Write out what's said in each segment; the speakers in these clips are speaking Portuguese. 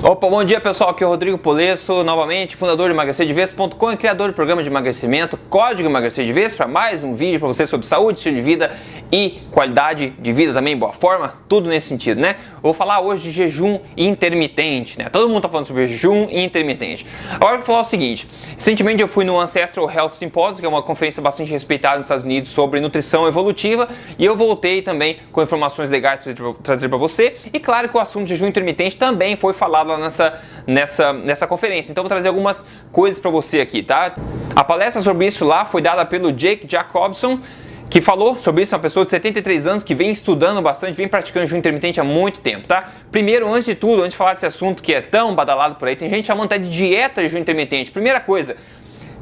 Opa, bom dia pessoal, aqui é o Rodrigo Polesso, novamente fundador de emagrecerdevez.com e criador do programa de emagrecimento Código Emagrecer de Vez, para mais um vídeo para você sobre saúde, estilo de vida e qualidade de vida também, boa forma, tudo nesse sentido, né? Vou falar hoje de jejum intermitente, né? Todo mundo tá falando sobre jejum intermitente. Agora eu vou falar o seguinte, recentemente eu fui no Ancestral Health Symposium, que é uma conferência bastante respeitada nos Estados Unidos sobre nutrição evolutiva, e eu voltei também com informações legais para trazer para você, e claro que o assunto de jejum intermitente também foi falado lá nessa conferência. Então vou trazer algumas coisas para você aqui, tá? A palestra sobre isso lá foi dada pelo Jake Jacobson, que falou sobre isso, uma pessoa de 73 anos que vem estudando bastante, vem praticando jejum intermitente há muito tempo, tá? Primeiro, antes de tudo, antes de falar desse assunto que é tão badalado por aí, tem gente chamando até de dieta de jejum intermitente. Primeira coisa,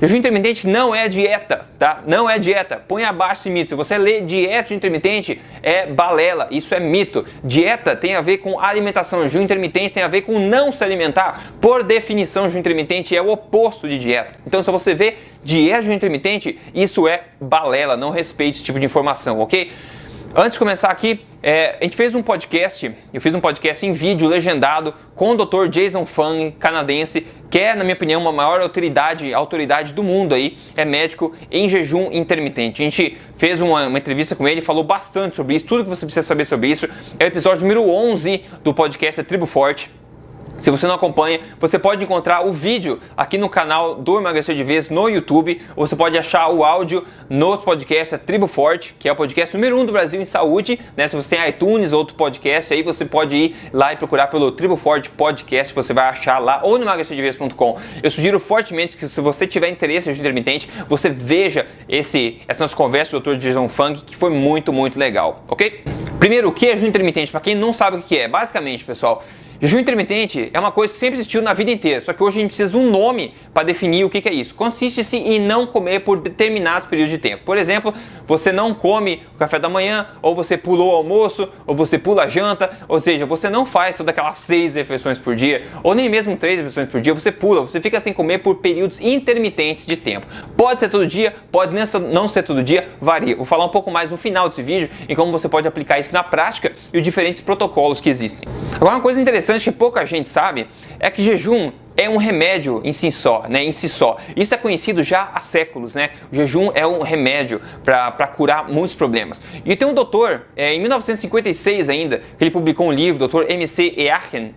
jejum intermitente não é dieta, tá? Não é dieta. Põe abaixo esse mito. Se você lê dieta de intermitente, é balela. Isso é mito. Dieta tem a ver com alimentação. Jejum intermitente tem a ver com não se alimentar. Por definição, jejum intermitente é o oposto de dieta. Então, se você vê dieta de jejum intermitente, isso é balela. Não respeite esse tipo de informação, ok? Antes de começar aqui, a gente fez um podcast, eu fiz um podcast em vídeo legendado com o Dr. Jason Fung, canadense, que é, na minha opinião, uma maior autoridade do mundo aí, é médico em jejum intermitente. A gente fez uma entrevista com ele, falou bastante sobre isso, tudo que você precisa saber sobre isso. É o episódio número 11 do podcast Tribo Forte. Se você não acompanha, você pode encontrar o vídeo aqui no canal do Emagrecer de Vez no YouTube, ou você pode achar o áudio no podcast Tribo Forte, que é o podcast número 1 do Brasil em saúde, né? Se você tem iTunes ou outro podcast, aí você pode ir lá e procurar pelo Tribo Forte Podcast, você vai achar lá, ou no emagrecerdevez.com. Eu sugiro fortemente que se você tiver interesse em jejum intermitente, você veja essa nossa conversa com o Dr. Jason Fung, que foi muito legal, ok? Primeiro, o que é jejum intermitente? Para quem não sabe o que é, basicamente, pessoal, jejum intermitente é uma coisa que sempre existiu na vida inteira, só que hoje a gente precisa de um nome para definir o que é isso. Consiste-se em não comer por determinados períodos de tempo. Por exemplo, você não come o café da manhã, ou você pulou o almoço, ou você pula a janta, ou seja, você não faz todas aquelas 6 refeições por dia, ou nem mesmo 3 refeições por dia, você pula, você fica sem comer por períodos intermitentes de tempo. Pode ser todo dia, pode não ser todo dia, varia. Vou falar um pouco mais no final desse vídeo em como você pode aplicar isso na prática e os diferentes protocolos que existem. Agora, uma coisa interessante que pouca gente sabe é que jejum é um remédio em si só, né? Isso é conhecido já há séculos, né? O jejum é um remédio para curar muitos problemas. E tem um doutor, em 1956 ainda, que ele publicou um livro, Dr. M.C. Echen.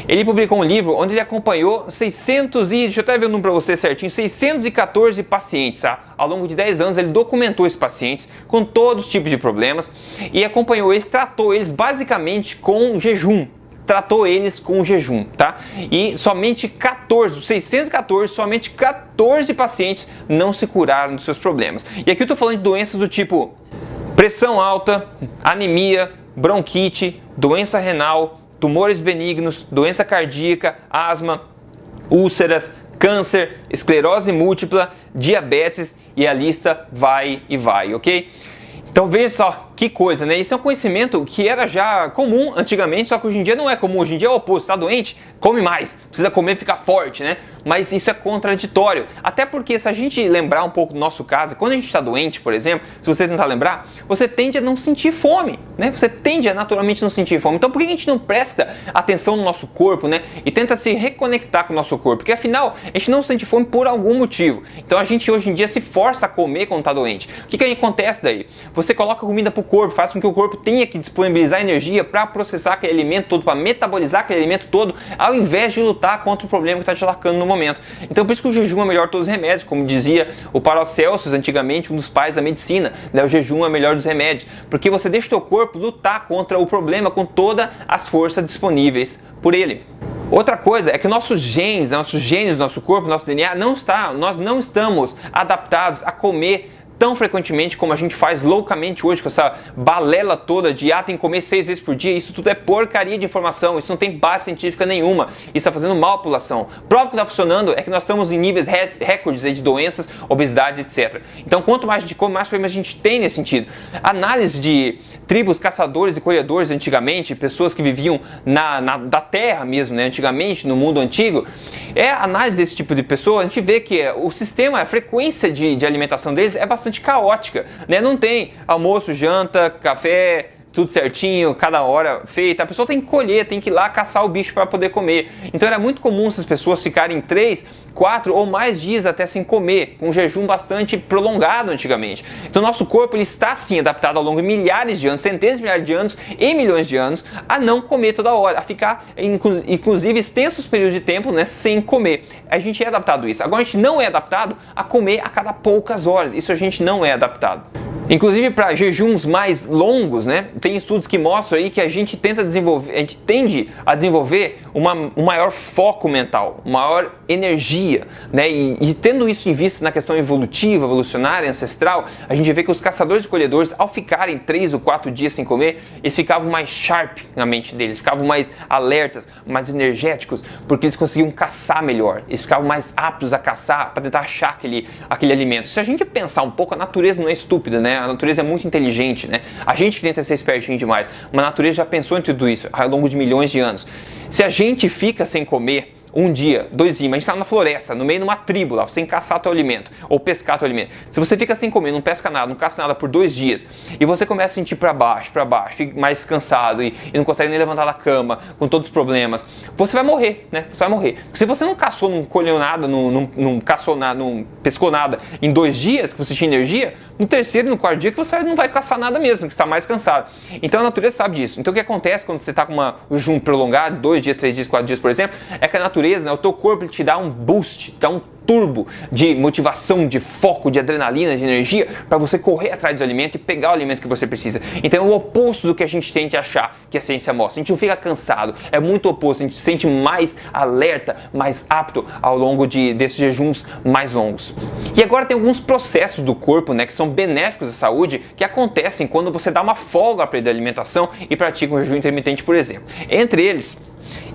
Ele publicou um livro onde ele acompanhou 614 pacientes, tá? Ao longo de 10 anos ele documentou esses pacientes com todos os tipos de problemas e acompanhou eles, tratou eles basicamente com jejum. Tá? E somente 14 pacientes não se curaram dos seus problemas. E aqui eu estou falando de doenças do tipo pressão alta, anemia, bronquite, doença renal, tumores benignos, doença cardíaca, asma, úlceras, câncer, esclerose múltipla, diabetes e a lista vai e vai, ok? Então veja só, que coisa, né? Isso é um conhecimento que era já comum antigamente, só que hoje em dia não é comum. Hoje em dia é o oposto, está doente, come mais, precisa comer e ficar forte, né? Mas isso é contraditório. Até porque se a gente lembrar um pouco do nosso caso, quando a gente está doente, por exemplo, se você tentar lembrar, você tende a não sentir fome, né? Você tende a naturalmente não sentir fome. Então por que a gente não presta atenção no nosso corpo, né? E tenta se reconectar com o nosso corpo? Porque afinal, a gente não sente fome por algum motivo. Então a gente hoje em dia se força a comer quando está doente. O que acontece daí? Você coloca comida para o corpo, faz com que o corpo tenha que disponibilizar energia para processar aquele alimento todo, para metabolizar aquele alimento todo, ao invés de lutar contra o problema que está te atacando no momento. Então por isso que o jejum é melhor de todos os remédios, como dizia o Paracelsus antigamente, um dos pais da medicina, né? O jejum é o melhor dos remédios, porque você deixa o teu corpo lutar contra o problema com todas as forças disponíveis por ele. Outra coisa é que nossos genes do nosso corpo, nosso DNA, nós não estamos adaptados a comer tão frequentemente como a gente faz loucamente hoje, com essa balela toda de tem que comer 6 vezes por dia. Isso tudo é porcaria de informação, isso não tem base científica nenhuma, isso está fazendo mal à população. Prova que está funcionando é que nós estamos em níveis recordes de doenças, obesidade, etc. Então quanto mais a gente come, mais problemas a gente tem nesse sentido. Análise de tribos caçadores e colhedores antigamente, pessoas que viviam da terra mesmo, né, antigamente, no mundo antigo, a análise desse tipo de pessoa, a gente vê que o sistema, a frequência de alimentação deles é bastante caótica, né? Não tem almoço, janta, café, tudo certinho, cada hora feita. A pessoa tem que colher, tem que ir lá caçar o bicho para poder comer. Então era muito comum essas pessoas ficarem 3, 4 ou mais dias até sem comer, com um jejum bastante prolongado antigamente. Então nosso corpo ele está sim adaptado ao longo de milhares de anos, centenas de milhares de anos e milhões de anos a não comer toda hora, a ficar inclusive extensos períodos de tempo, né, sem comer. A gente é adaptado a isso. Agora a gente não é adaptado a comer a cada poucas horas. Isso a gente não é adaptado. Inclusive para jejuns mais longos, né? Tem estudos que mostram aí que a gente tende a desenvolver um maior foco mental, maior energia, né? E tendo isso em vista na questão evolutiva, evolucionária, ancestral, a gente vê que os caçadores e colhedores, ao ficarem 3 ou 4 dias sem comer, eles ficavam mais sharp na mente deles, ficavam mais alertas, mais energéticos, porque eles conseguiam caçar melhor, eles ficavam mais aptos a caçar para tentar achar aquele alimento. Se a gente pensar um pouco, a natureza não é estúpida, né? A natureza é muito inteligente, né? A gente que tenta ser espertinho demais, mas a natureza já pensou em tudo isso ao longo de milhões de anos. Se a gente fica sem comer 1 dia, 2 dias, mas a gente está na floresta, no meio de uma tribo lá, sem caçar teu alimento, ou pescar teu alimento. Se você fica sem comer, não pesca nada, não caça nada por 2 dias, e você começa a sentir para baixo, e mais cansado, e não consegue nem levantar da cama, com todos os problemas, você vai morrer, né? Você vai morrer. Porque se você não caçou, não colheu nada, não caçou nada, não pescou nada em 2 dias, que você tinha energia, no terceiro e no quarto dia que você não vai caçar nada mesmo, que você está mais cansado. Então a natureza sabe disso. Então o que acontece quando você está com um jejum prolongado, 2 dias, 3 dias, 4 dias, por exemplo, é que a natureza, né, o teu corpo ele te dá um boost, dá um turbo de motivação, de foco, de adrenalina, de energia para você correr atrás do alimento e pegar o alimento que você precisa. Então é o oposto do que a gente tende a achar que a ciência mostra. A gente não fica cansado, é muito oposto, a gente se sente mais alerta, mais apto ao longo desses jejuns mais longos. E agora tem alguns processos do corpo, né, que são benéficos à saúde, que acontecem quando você dá uma folga para a alimentação e pratica um jejum intermitente, por exemplo. Entre eles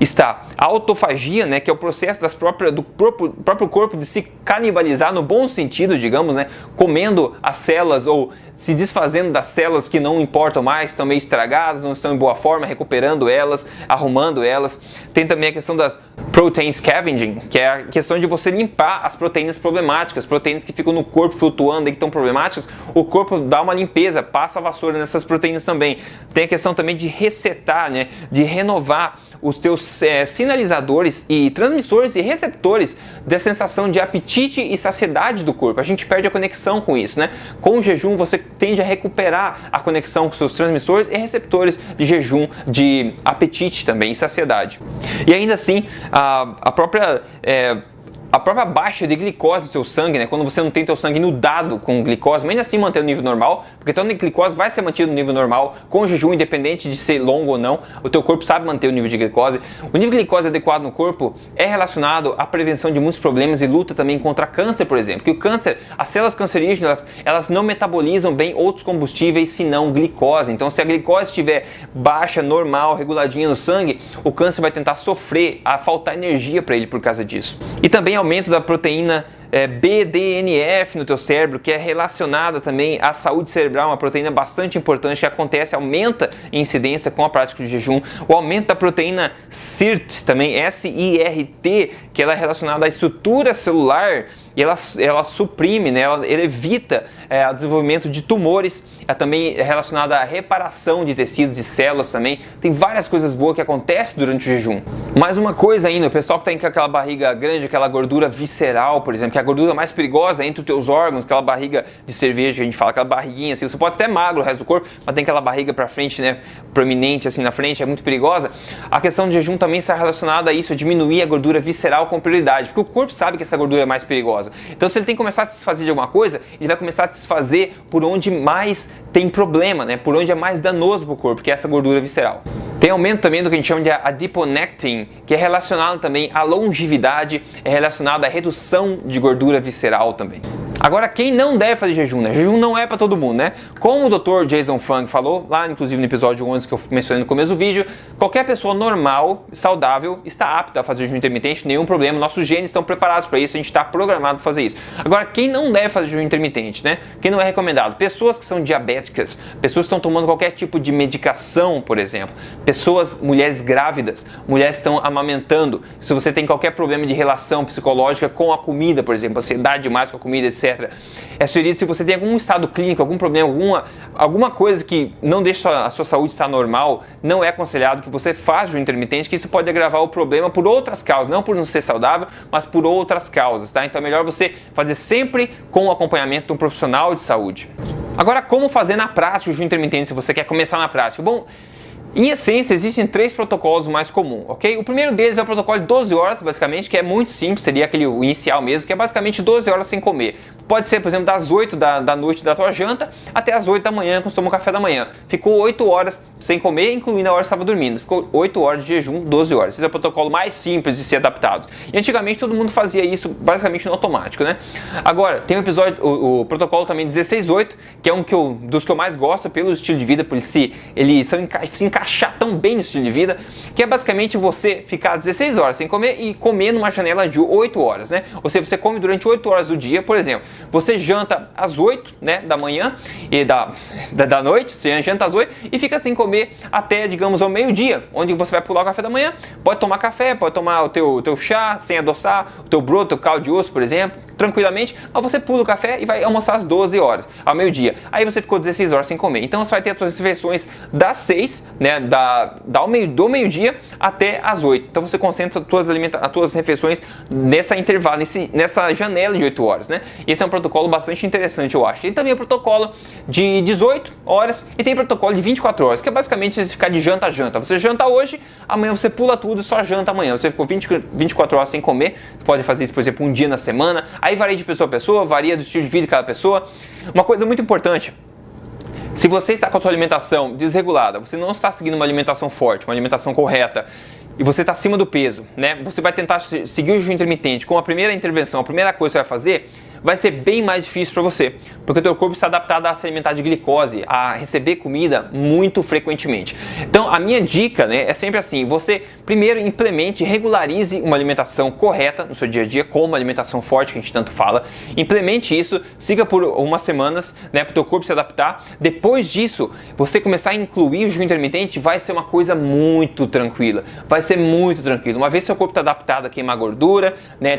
está a autofagia, né, que é o processo do próprio corpo de se canibalizar no bom sentido, digamos, né, comendo as células ou se desfazendo das células que não importam mais, estão meio estragadas, não estão em boa forma, recuperando elas, arrumando elas. Tem também a questão das protein scavenging, que é a questão de você limpar as proteínas problemáticas, proteínas que ficam no corpo flutuando e que estão problemáticas, o corpo dá uma limpeza, passa a vassoura nessas proteínas também. Tem a questão também de resetar, né, de renovar os teus sinalizadores e transmissores e receptores da sensação de apetite e saciedade do corpo. A gente perde a conexão com isso, né? Com o jejum você tende a recuperar a conexão com seus transmissores e receptores de jejum, de apetite também e saciedade. E ainda assim, a própria baixa de glicose do seu sangue, né? Quando você não tem teu sangue inundado com glicose, mas ainda assim manter o nível normal, porque então a glicose vai ser mantido no nível normal com o jejum, independente de ser longo ou não, o teu corpo sabe manter o nível de glicose. O nível de glicose adequado no corpo é relacionado à prevenção de muitos problemas e luta também contra câncer, por exemplo, que o câncer, as células cancerígenas, elas não metabolizam bem outros combustíveis senão glicose. Então se a glicose estiver baixa, normal, reguladinha no sangue, o câncer vai tentar sofrer, a faltar energia para ele por causa disso. E também aumento da proteína BDNF no teu cérebro, que é relacionada também à saúde cerebral, uma proteína bastante importante que acontece, aumenta em incidência com a prática de jejum. O aumento da proteína SIRT, também SIRT, que ela é relacionada à estrutura celular, e ela suprime, né? ela evita o desenvolvimento de tumores, ela também é relacionada à reparação de tecidos, de células também. Tem várias coisas boas que acontecem durante o jejum. Mais uma coisa ainda, o pessoal que tem aquela barriga grande, aquela gordura visceral, por exemplo, que é a gordura mais perigosa entre os teus órgãos, aquela barriga de cerveja que a gente fala, aquela barriguinha assim, você pode até magro o resto do corpo, mas tem aquela barriga pra frente, né, proeminente assim na frente, é muito perigosa. A questão do jejum também está relacionada a isso, a diminuir a gordura visceral com prioridade, porque o corpo sabe que essa gordura é mais perigosa. Então se ele tem que começar a se desfazer de alguma coisa, ele vai começar a desfazer por onde mais tem problema, né, por onde é mais danoso para o corpo, que é essa gordura visceral. Tem aumento também do que a gente chama de adiponectin, que é relacionado também à longevidade, é relacionado à redução de gordura visceral também. Agora, quem não deve fazer jejum, né? Jejum não é para todo mundo, né? Como o Dr. Jason Fung falou, lá inclusive no episódio 11 que eu mencionei no começo do vídeo, qualquer pessoa normal, saudável, está apta a fazer jejum intermitente, nenhum problema, nossos genes estão preparados para isso, a gente está programado para fazer isso. Agora, quem não deve fazer jejum intermitente, né? Quem não é recomendado? Pessoas que são diabéticas, pessoas que estão tomando qualquer tipo de medicação, por exemplo, pessoas, mulheres grávidas, mulheres que estão amamentando, se você tem qualquer problema de relação psicológica com a comida, por exemplo, ansiedade demais com a comida, etc. etc. É sugerido, se você tem algum estado clínico, algum problema, alguma coisa que não deixa a sua saúde estar normal, não é aconselhado que você faça jejum intermitente, que isso pode agravar o problema por outras causas, não por não ser saudável, mas por outras causas, tá? Então é melhor você fazer sempre com o acompanhamento de um profissional de saúde. Agora, como fazer na prática o jejum intermitente, se você quer começar na prática? Bom, em essência, existem 3 protocolos mais comuns, ok? O primeiro deles é o protocolo de 12 horas, basicamente, que é muito simples, seria aquele o inicial mesmo, que é basicamente 12 horas sem comer. Pode ser, por exemplo, das 8 da noite da tua janta até as 8 da manhã, quando você toma o café da manhã. Ficou 8 horas sem comer, incluindo a hora que você estava dormindo. Ficou 8 horas de jejum, 12 horas. Esse é o protocolo mais simples de ser adaptado. E antigamente todo mundo fazia isso basicamente no automático, né? Agora, tem o protocolo também 16/8, que é dos que eu mais gosto pelo estilo de vida, por ele se encaixar tão bem no estilo de vida, que é basicamente você ficar 16 horas sem comer e comer numa janela de 8 horas, né? Ou seja, você come durante 8 horas do dia, por exemplo, você janta às 8, né, da manhã e da noite, você janta às 8 e fica sem comer até, digamos, ao meio-dia, onde você vai pular o café da manhã, pode tomar café, pode tomar o teu chá sem adoçar, o teu broto, o teu caldo de osso, por exemplo, tranquilamente, mas você pula o café e vai almoçar às 12 horas, ao meio-dia. Aí você ficou 16 horas sem comer. Então você vai ter as suas refeições das 6, né, do meio-dia até as 8. Então você concentra as tuas refeições nessa intervalo, nessa janela de 8 horas, né? Esse é um protocolo bastante interessante, eu acho. E também o protocolo de 18 horas e tem o protocolo de 24 horas, que é basicamente você ficar de janta a janta. Você janta hoje, amanhã você pula tudo e só janta amanhã. Você ficou 24 horas sem comer, você pode fazer isso, por exemplo, um dia na semana. Aí varia de pessoa a pessoa, varia do estilo de vida de cada pessoa. Uma coisa muito importante: se você está com a sua alimentação desregulada, você não está seguindo uma alimentação forte, uma alimentação correta, e você está acima do peso, né? Você vai tentar seguir o jejum intermitente com a primeira intervenção, a primeira coisa que você vai fazer, vai ser bem mais difícil para você, porque o teu corpo está adaptado a se alimentar de glicose, a receber comida muito frequentemente. Então, a minha dica, né, é sempre assim: você primeiro implemente, regularize uma alimentação correta no seu dia a dia, como uma alimentação forte que a gente tanto fala. Implemente isso, siga por umas semanas, né, para o teu corpo se adaptar. Depois disso, você começar a incluir o jejum intermitente, vai ser uma coisa muito tranquila. Vai ser muito tranquilo. Uma vez que seu corpo está adaptado a queimar gordura, né,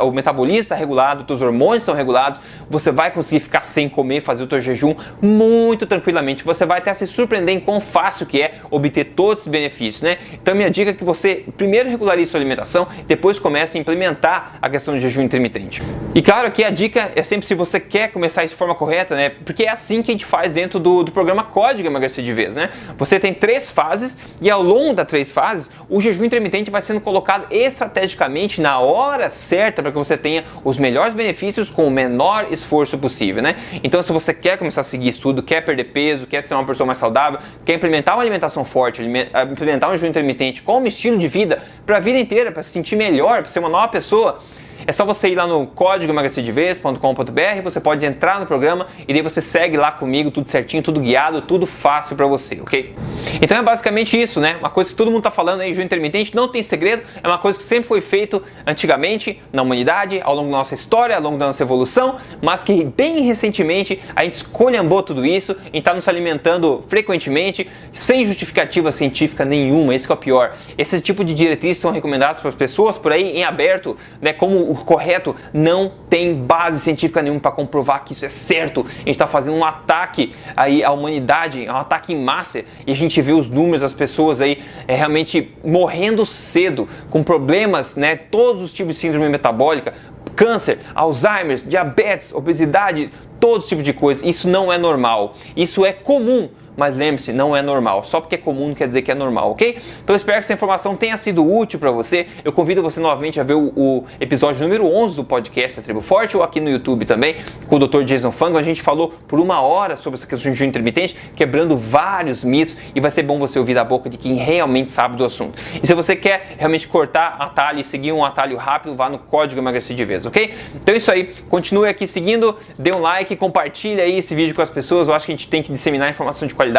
o metabolismo está regulado, teus hormônios são regulados, você vai conseguir ficar sem comer, fazer o teu jejum muito tranquilamente. Você vai até se surpreender em quão fácil que é obter todos esses benefícios, né? Então minha dica é que você primeiro regularize sua alimentação, depois comece a implementar a questão do jejum intermitente. E claro que a dica é sempre, se você quer começar isso de forma correta, né? Porque é assim que a gente faz dentro do programa Código Emagrecer de Vez, né? Você tem 3 fases e ao longo das 3 fases, o jejum intermitente vai sendo colocado estrategicamente na hora certa para que você tenha os melhores benefícios com o menor esforço possível, né? Então, se você quer começar a seguir isso tudo, quer perder peso, quer ser uma pessoa mais saudável, quer implementar uma alimentação forte, implementar um jejum intermitente como estilo de vida para a vida inteira, para se sentir melhor, para ser uma nova pessoa, é só você ir lá no códigoemagrecerdevez.com.br, você pode entrar no programa e daí você segue lá comigo, tudo certinho, tudo guiado, tudo fácil para você, ok? Então é basicamente isso, né? Uma coisa que todo mundo tá falando aí, jejum intermitente, não tem segredo, é uma coisa que sempre foi feito antigamente na humanidade, ao longo da nossa história, ao longo da nossa evolução, mas que bem recentemente a gente esculhambou tudo isso e está nos alimentando frequentemente, sem justificativa científica nenhuma. Esse que é o pior. Esse tipo de diretrizes são recomendadas para as pessoas por aí em aberto, né? Como o correto, não tem base científica nenhuma para comprovar que isso é certo. A gente está fazendo um ataque aí à humanidade, um ataque em massa, e a gente vê os números das pessoas aí realmente morrendo cedo, com problemas, né? Todos os tipos de síndrome metabólica, câncer, Alzheimer, diabetes, obesidade, todo tipo de coisa. Isso não é normal. Isso é comum. Mas lembre-se, não é normal. Só porque é comum não quer dizer que é normal, ok? Então eu espero que essa informação tenha sido útil para você. Eu convido você novamente a ver o episódio número 11 do podcast da Tribo Forte, ou aqui no YouTube também, com o Dr. Jason Fung. A gente falou por 1 hora sobre essa questão de jejum intermitente, quebrando vários mitos, e vai ser bom você ouvir da boca de quem realmente sabe do assunto. E se você quer realmente cortar atalho e seguir um atalho rápido, vá no Código Emagrecer de Vez, ok? Então é isso aí. Continue aqui seguindo, dê um like, compartilha aí esse vídeo com as pessoas. Eu acho que a gente tem que disseminar informação de qualidade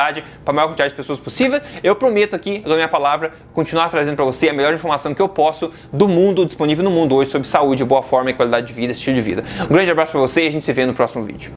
para a maior quantidade de pessoas possível. Eu prometo aqui, eu dou minha palavra, continuar trazendo para você a melhor informação que eu posso do mundo, disponível no mundo hoje, sobre saúde, boa forma e qualidade de vida, estilo de vida. Um grande abraço para você e a gente se vê no próximo vídeo.